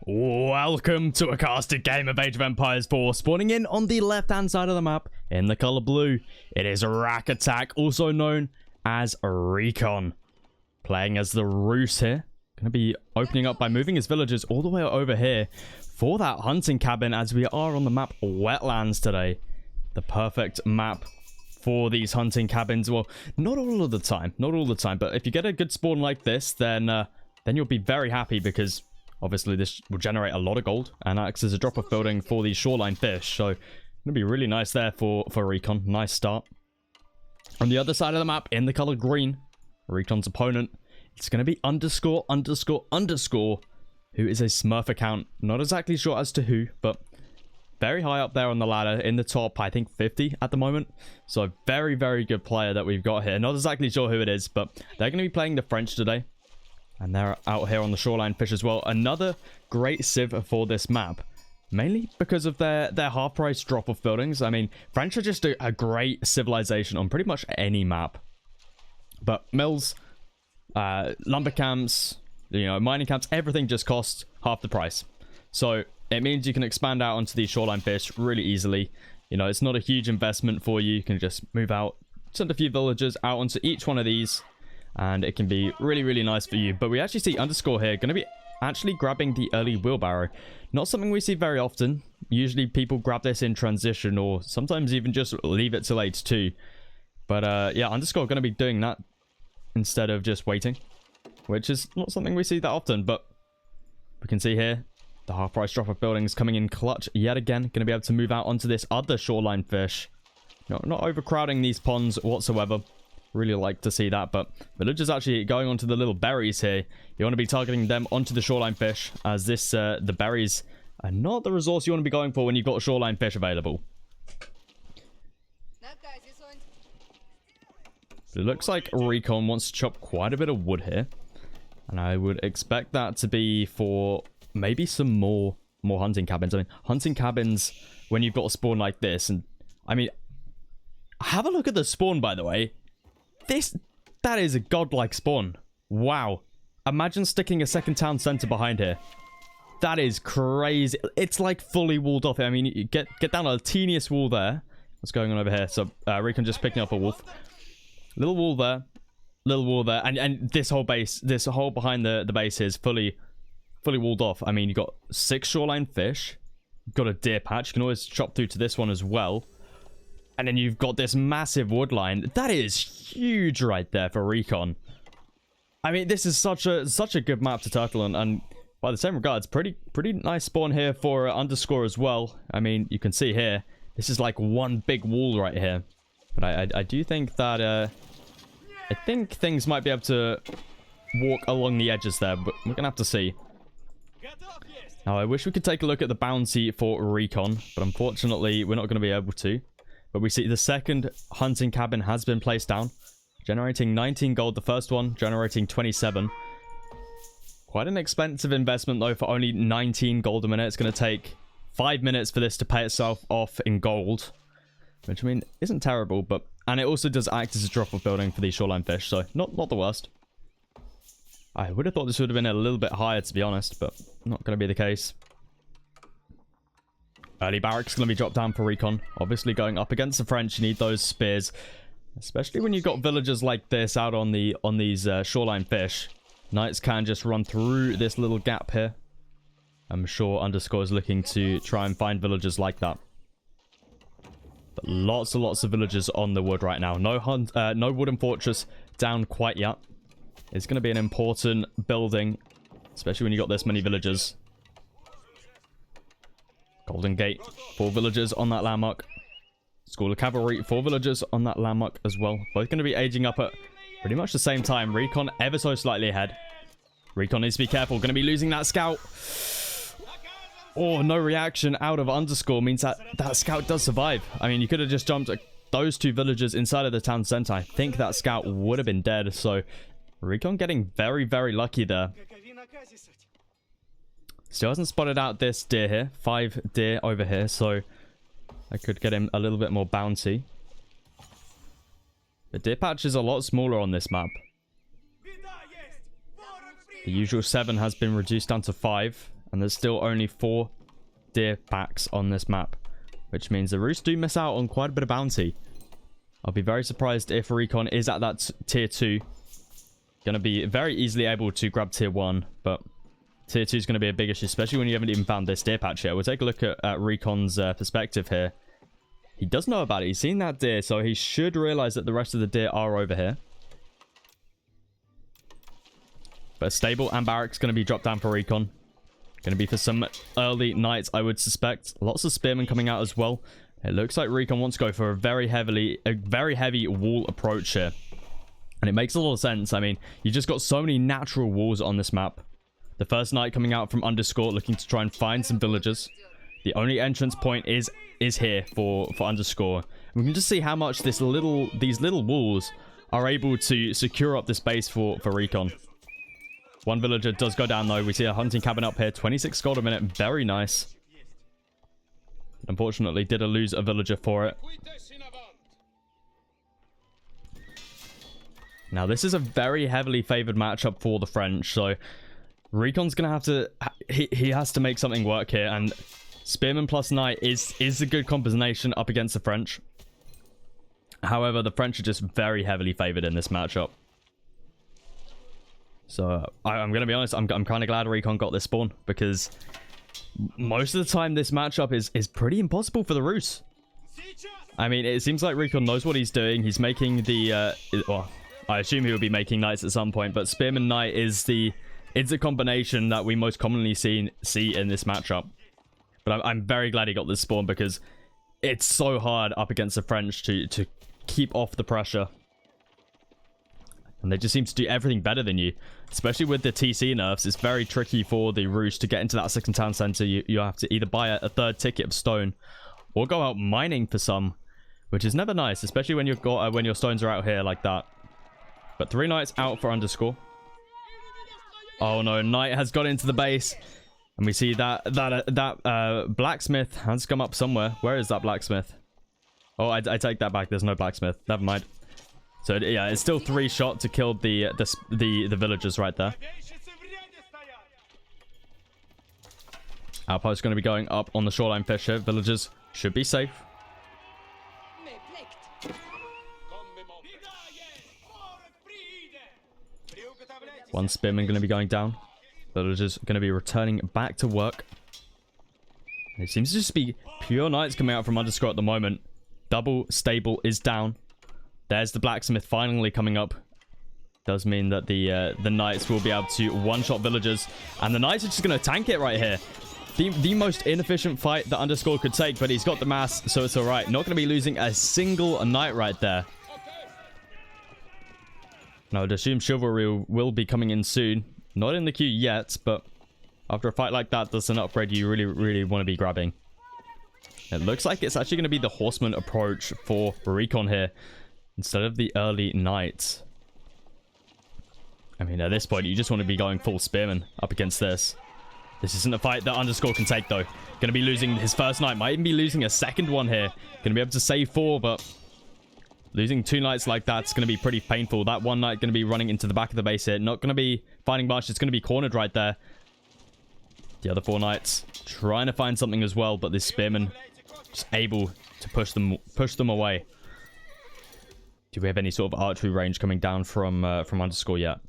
Welcome to a casted game of Age of Empires 4, spawning in on the left-hand side of the map in the color blue. It is Rack Attack, also known as Recon. Playing as the Roos here. Going to be opening up by moving his villagers all the way over here for that hunting cabin, as we are on the map Wetlands today. The perfect map for these hunting cabins. Well, not all of the time, but if you get a good spawn like this, then you'll be very happy, because obviously this will generate a lot of gold and acts as a drop-off building for these shoreline fish. So it's going to be really nice there for Recon. Nice start. On the other side of the map, in the color green, Recon's opponent, it's going to be underscore, who is a Smurf account. Not exactly sure as to who, but very high up there on the ladder, in the top, I think 50 at the moment. So very, very good player that we've got here. Not exactly sure who it is, but they're going to be playing the French today. And they're out here on the shoreline fish as well. Another great civ for this map. Mainly because of their half-price drop-off buildings. I mean, French are just a great civilization on pretty much any map. But mills, lumber camps, mining camps, everything just costs half the price. So it means you can expand out onto these shoreline fish really easily. It's not a huge investment for you. You can just move out, send a few villagers out onto each one of these, and it can be really, really nice for you. But we actually see underscore here going to be actually grabbing the early wheelbarrow. Not something we see very often. Usually people grab this in transition, or sometimes even just leave it till 8-2. But yeah, underscore going to be doing that instead of just waiting, which is not something we see that often. But we can see here the half-price drop-off buildings coming in clutch yet again. Going to be able to move out onto this other shoreline fish. Not overcrowding these ponds whatsoever. Really like to see that. But villagers actually going onto the little berries here. You want to be targeting them onto the shoreline fish, as this the berries are not the resource you want to be going for when you've got shoreline fish available. It looks like Recon wants to chop quite a bit of wood here, and I would expect that to be for maybe some more hunting cabins. I mean, hunting cabins when you've got a spawn like this, and I mean, have a look at the spawn, by the way. That is a godlike spawn. Wow. Imagine sticking a second town center behind here. That is crazy. It's like fully walled off. I mean, you get down a teeniest wall there. What's going on over here? So Recon just picking up a wolf. Little wall there. Little wall there. And this whole base, this whole behind the base is fully walled off. I mean, you've got 6 shoreline fish. You've got a deer patch. You can always chop through to this one as well. And then you've got this massive wood line. That is huge right there for Recon. I mean, this is such a good map to turtle on. And by the same regards, pretty nice spawn here for underscore as well. I mean, you can see here, this is like one big wall right here. But I do think that, I think things might be able to walk along the edges there. But we're going to have to see. Now, I wish we could take a look at the bounty for Recon. But unfortunately, we're not going to be able to. But we see the second hunting cabin has been placed down, generating 19 gold. The first one generating 27. Quite an expensive investment, though, for only 19 gold a minute. It's going to take 5 minutes for this to pay itself off in gold, which, I mean, isn't terrible. And it also does act as a drop-off building for these shoreline fish, so not the worst. I would have thought this would have been a little bit higher, to be honest, but not going to be the case. Early barracks going to be dropped down for Recon. Obviously, going up against the French, you need those spears. Especially when you've got villagers like this out on these shoreline fish. Knights can just run through this little gap here. I'm sure underscore is looking to try and find villagers like that. But lots and lots of villagers on the wood right now. No wooden fortress down quite yet. It's going to be an important building, especially when you've got this many villagers. Golden Gate, 4 villagers on that landmark. School of Cavalry, 4 villagers on that landmark as well. Both going to be aging up at pretty much the same time. Recon ever so slightly ahead. Recon needs to be careful. Going to be losing that scout. Oh, no reaction out of underscore means that scout does survive. I mean, you could have just jumped those 2 villagers inside of the town center. I think that scout would have been dead. So Recon getting very, very lucky there. Still hasn't spotted out this deer here. 5 deer over here, so I could get him a little bit more bounty. The deer patch is a lot smaller on this map. The usual 7 has been reduced down to 5. And there's still only 4 deer packs on this map, which means the Roost do miss out on quite a bit of bounty. I'll be very surprised if Recon is at that tier 2. Gonna be very easily able to grab tier 1, but tier 2 is going to be a big issue, especially when you haven't even found this deer patch yet. We'll take a look at Recon's perspective here. He does know about it. He's seen that deer, so he should realize that the rest of the deer are over here. But stable and barracks going to be dropped down for Recon. Going to be for some early nights, I would suspect. Lots of spearmen coming out as well. It looks like Recon wants to go for a very heavy wall approach here. And it makes a lot of sense. I mean, you just got so many natural walls on this map. The first knight coming out from Underscore, looking to try and find some villagers. The only entrance point is here for Underscore. And we can just see how much these little walls are able to secure up this base for Recon. One villager does go down though. We see a hunting cabin up here. 26 gold a minute. Very nice. Unfortunately, did lose a villager for it. Now, this is a very heavily favored matchup for the French, so Recon's gonna have to... He has to make something work here, and Spearman plus Knight is a good combination up against the French. However, the French are just very heavily favored in this matchup. So, I'm gonna be honest, I'm kind of glad Recon got this spawn, because most of the time this matchup is pretty impossible for the Rus. I mean, it seems like Recon knows what he's doing. He's making the... well, I assume he will be making Knights at some point, but Spearman Knight is it's a combination that we most commonly see in this matchup. But I'm very glad he got this spawn, because it's so hard up against the French to keep off the pressure. And they just seem to do everything better than you. Especially with the TC nerfs, it's very tricky for the Rus to get into that second town center. You have to either buy a third ticket of stone or go out mining for some, which is never nice, especially when when your stones are out here like that. But 3 knights out for Underscore. Oh no, Knight has got into the base. And we see that blacksmith has come up somewhere. Where is that blacksmith? Oh, I take that back. There's no blacksmith. Never mind. So yeah, it's still 3 shot to kill the villagers right there. Outpost going to be going up on the shoreline fish here. Villagers should be safe. One spearman going to be going down. Villagers going to be returning back to work. It seems to just be pure knights coming out from Underscore at the moment. Double stable is down. There's the blacksmith finally coming up. Does mean that the knights will be able to one-shot villagers. And the knights are just going to tank it right here. The most inefficient fight that Underscore could take, but he's got the mass, so it's alright. Not going to be losing a single knight right there. Now, I'd assume Chivalry will be coming in soon. Not in the queue yet, but after a fight like that, that's an upgrade you really, really want to be grabbing. It looks like it's actually going to be the Horseman approach for Recon here, instead of the early Knights. I mean, at this point, you just want to be going full Spearman up against this. This isn't a fight that Underscore can take, though. Going to be losing his first Knight. Might even be losing a second one here. Going to be able to save 4, but... losing 2 knights like that's going to be pretty painful. That one knight going to be running into the back of the base here. Not going to be finding much. It's going to be cornered right there. The other 4 knights trying to find something as well, but this spearman just able to push them away. Do we have any sort of archery range coming down from Underscore yet?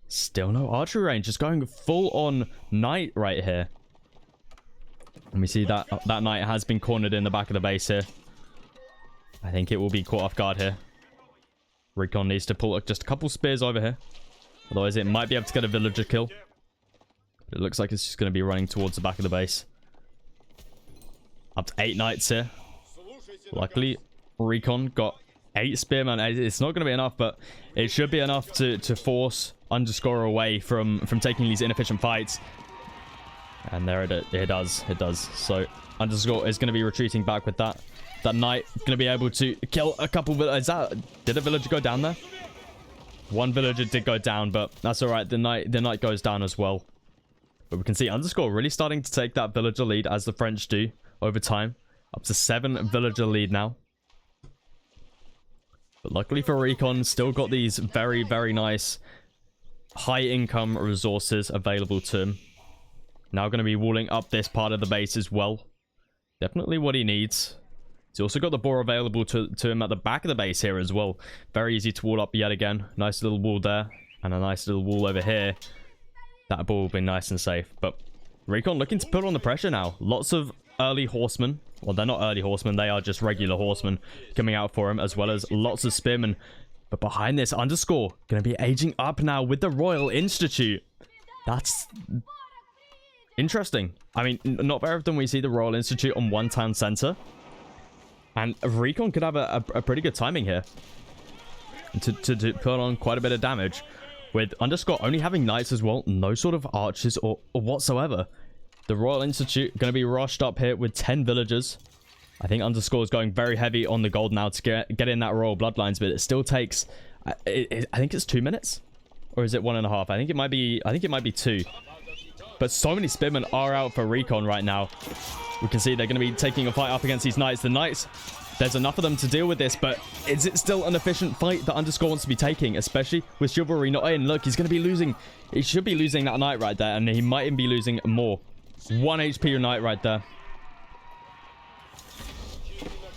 Still no archery range. Just going full on knight right here. And we see that knight has been cornered in the back of the base here. I think it will be caught off guard here. Recon needs to pull just a couple spears over here. Otherwise, it might be able to get a villager kill. But it looks like it's just going to be running towards the back of the base. Up to 8 knights here. Luckily, Recon got 8 spearmen. It's not going to be enough, but it should be enough to force Underscore away from taking these inefficient fights. And there it does. It does. So, Underscore is going to be retreating back with that. That knight going to be able to kill a couple villagers. Did a villager go down there? One villager did go down, but that's all right. The knight goes down as well. But we can see Underscore really starting to take that villager lead, as the French do over time. Up to 7 villager lead now. But luckily for Recon, still got these very, very nice high income resources available to him. Now going to be walling up this part of the base as well. Definitely what he needs. He's also got the boar available to him at the back of the base here as well. Very easy to wall up yet again. Nice little wall there. And a nice little wall over here. That ball will be nice and safe. But Recon looking to put on the pressure now. Lots of early horsemen. Well, they're not early horsemen. They are just regular horsemen coming out for him. As well as lots of spearmen. But behind this, Underscore going to be aging up now with the Royal Institute. That's interesting. I mean, not very often we see the Royal Institute on one town center. And Recon could have a pretty good timing here. To put on quite a bit of damage. With Underscore only having knights as well. No sort of archers or whatsoever. The Royal Institute going to be rushed up here with 10 villagers. I think Underscore is going very heavy on the gold now to get in that Royal Bloodlines. But it still takes... I think it's 2 minutes? Or is it 1.5? I think it might be 2. But so many spearmen are out for Recon right now. We can see they're going to be taking a fight up against these knights. The knights, there's enough of them to deal with this, but is it still an efficient fight that Underscore wants to be taking, especially with Chivalry not in? Look, he's going to be losing. He should be losing that knight right there, and he might even be losing more. 1 HP knight right there.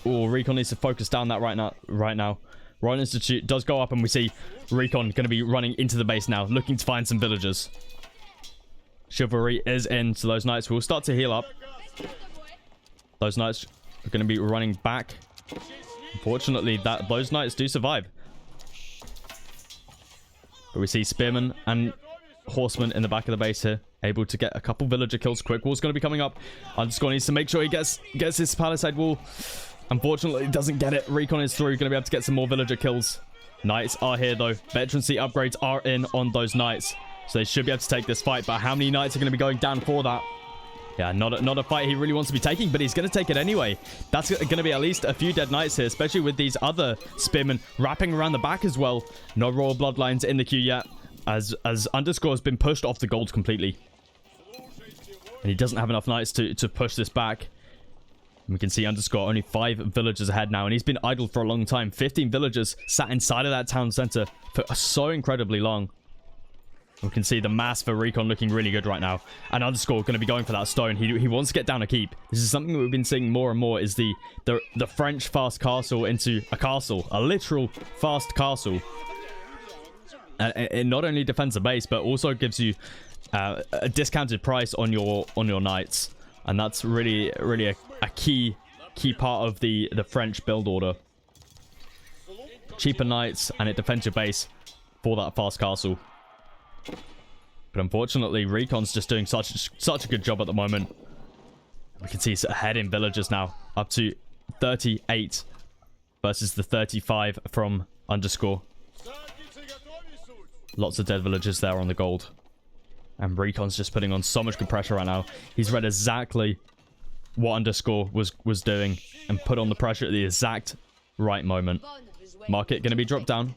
Oh, Recon needs to focus down that right now. Royal Institute does go up, and we see Recon going to be running into the base now, looking to find some villagers. Chivalry is in, so those knights will start to heal up. Those knights are going to be running back. Unfortunately, those knights do survive. But we see spearmen and horsemen in the back of the base here, able to get a couple villager kills. Quick wall's going to be coming up. Underscore needs to make sure he gets his palisade wall. Unfortunately, doesn't get it. Recon is through. Going to be able to get some more villager kills. Knights are here, though. Veterancy upgrades are in on those knights. So they should be able to take this fight. But how many knights are going to be going down for that? Yeah, not a fight he really wants to be taking, but he's going to take it anyway. That's going to be at least a few dead knights here, especially with these other spearmen wrapping around the back as well. No Royal Bloodlines in the queue yet, as Underscore has been pushed off the gold completely. And he doesn't have enough knights to push this back. And we can see Underscore only 5 villagers ahead now, and he's been idle for a long time. 15 villagers sat inside of that town center for so incredibly long. We can see the mass for Recon looking really good right now. And Underscore going to be going for that stone. He wants to get down a keep. This is something that we've been seeing more and more, is the French fast castle into a castle. A literal fast castle. And it not only defends the base, but also gives you a discounted price on your knights. And that's really a key part of the French build order. Cheaper knights, and it defends your base for that fast castle. But unfortunately, Recon's just doing such a good job at the moment. We can see he's ahead in villagers now, up to 38 versus the 35 from Underscore. Lots of dead villagers there on the gold. And Recon's just putting on so much good pressure right now. He's read exactly what Underscore was doing and put on the pressure at the exact right moment. Market going to be dropped down.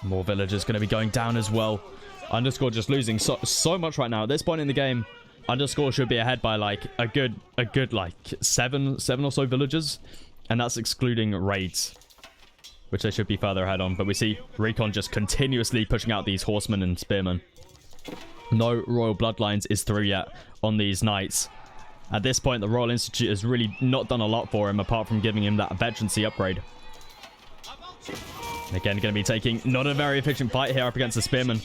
More villagers going to be going down as well. Underscore just losing so much right now. At this point in the game, Underscore should be ahead by like a good like seven or so villagers, and that's excluding raids, which they should be further ahead on. But we see Recon just continuously pushing out these horsemen and spearmen. No Royal Bloodlines is through yet on these knights. At this point, the Royal Institute has really not done a lot for him, apart from giving him that veterancy upgrade. And again, going to be taking not a very efficient fight here up against the spearmen.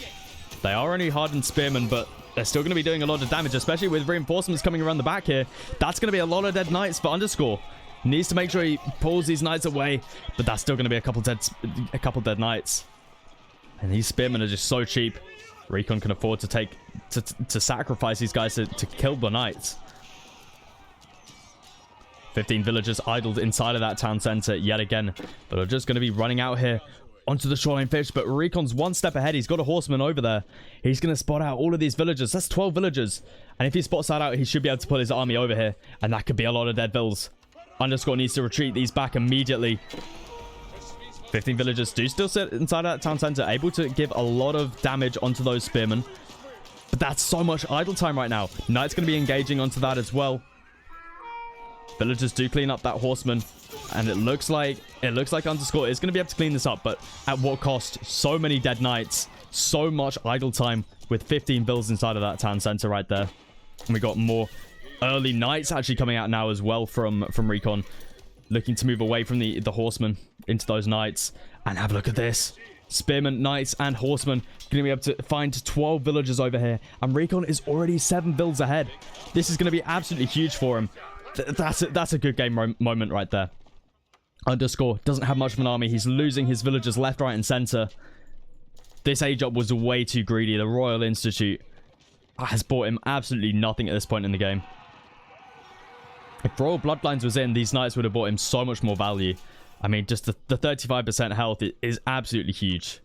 They are only hardened spearmen, but they're still going to be doing a lot of damage, especially with reinforcements coming around the back here. That's going to be a lot of dead knights for Underscore. Needs to make sure he pulls these knights away, but that's still going to be a couple dead knights. And these spearmen are just so cheap. Recon can afford to sacrifice these guys to kill the knights. 15 villagers idled inside of that town center yet again, but are just going to be running out here onto the shoreline fish. But Recon's one step ahead. He's got a horseman over there. He's going to spot out all of these villagers. That's 12 villagers. And if he spots that out, he should be able to put his army over here. And that could be a lot of dead vills. Underscore needs to retreat these back immediately. 15 villagers do still sit inside that town center, able to give a lot of damage onto those spearmen. But that's so much idle time right now. Knight's going to be engaging onto that as well. Villagers do clean up that horseman, and it looks like Underscore is going to be able to clean this up, but at what cost? So many dead knights. So much idle time with 15 builds inside of that town center right there. And we got more early knights actually coming out now as well from Recon. Looking to move away from the horsemen into those knights. And have a look at this. Spearmen, knights, and horsemen going to be able to find 12 villagers over here. And Recon is already 7 builds ahead. This is going to be absolutely huge for him. That's a good game moment right there. Underscore doesn't have much of an army. He's losing his villagers left, right, and center. This age up was way too greedy. The Royal Institute has bought him absolutely nothing at this point in the game. If Royal Bloodlines was in, these knights would have bought him so much more value. I mean, just the 35% health is absolutely huge.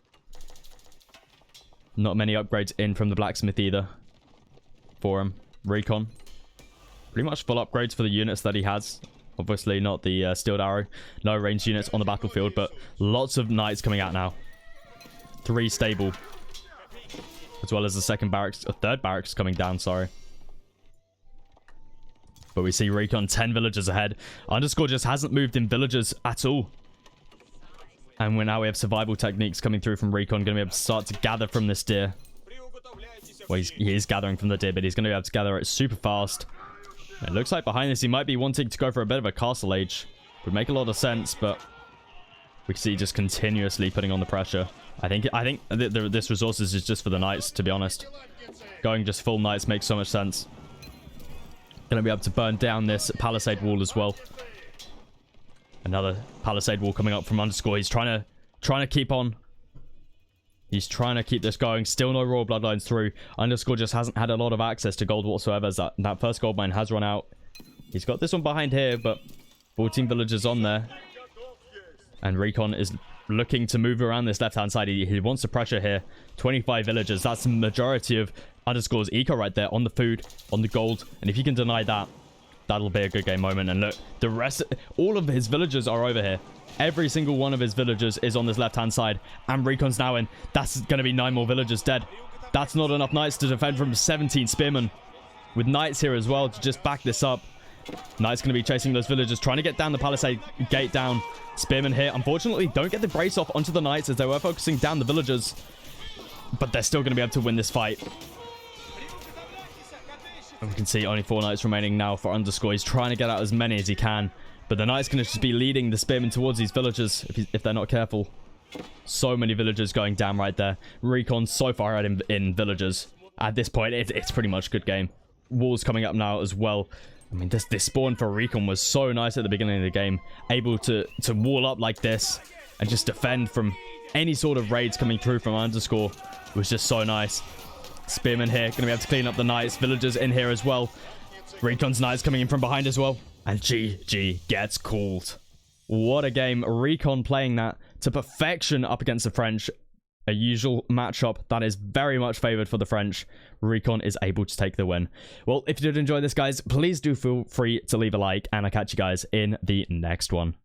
Not many upgrades in from the blacksmith either for him. Recon. Pretty much full upgrades for the units that he has. Obviously not the steeled arrow. No ranged units on the battlefield, but lots of knights coming out now. 3 stable. As well as the second barracks, or third barracks coming down, sorry. But we see Recon 10 villagers ahead. Underscore just hasn't moved in villagers at all. And now we have survival techniques coming through from Recon. Going to be able to start to gather from this deer. Well, he is gathering from the deer, but he's going to be able to gather it super fast. It looks like behind this, he might be wanting to go for a bit of a castle age. Would make a lot of sense, but we can see just continuously putting on the pressure. I think this resources is just for the knights, to be honest. Going just full knights makes so much sense. Going to be able to burn down this palisade wall as well. Another palisade wall coming up from Underscore. He's trying to keep on. He's trying to keep this going. Still no Royal Bloodlines through. Underscore just hasn't had a lot of access to gold whatsoever, as that first gold mine has run out. He's got this one behind here, but 14 villagers on there. And Recon is looking to move around this left-hand side. He wants to pressure here. 25 villagers. That's the majority of Underscore's eco right there on the food, on the gold. And if you can deny that, that'll be a good game moment. And look, the rest, all of his villagers are over here. Every single one of his villagers is on this left-hand side. And Recon's now in. That's going to be 9 more villagers dead. That's not enough knights to defend from 17 spearmen. With knights here as well to just back this up. Knights going to be chasing those villagers, trying to get down the palisade gate down. Spearmen here, unfortunately, don't get the brace off onto the knights as they were focusing down the villagers. But they're still going to be able to win this fight. And we can see only 4 knights remaining now for Underscore. He's trying to get out as many as he can. But the knight's going to just be leading the spearmen towards these villagers if they're not careful. So many villagers going down right there. Recon so far ahead in villagers. At this point, it's pretty much a good game. Walls coming up now as well. I mean, this spawn for Recon was so nice at the beginning of the game. Able to wall up like this and just defend from any sort of raids coming through from Underscore. It was just so nice. Spearmen here, going to be able to clean up the knights. Villagers in here as well. Recon's knights coming in from behind as well. And GG gets called. What a game. Recon playing that to perfection up against the French. A usual matchup that is very much favored for the French. Recon is able to take the win. Well, if you did enjoy this, guys, please do feel free to leave a like. And I'll catch you guys in the next one.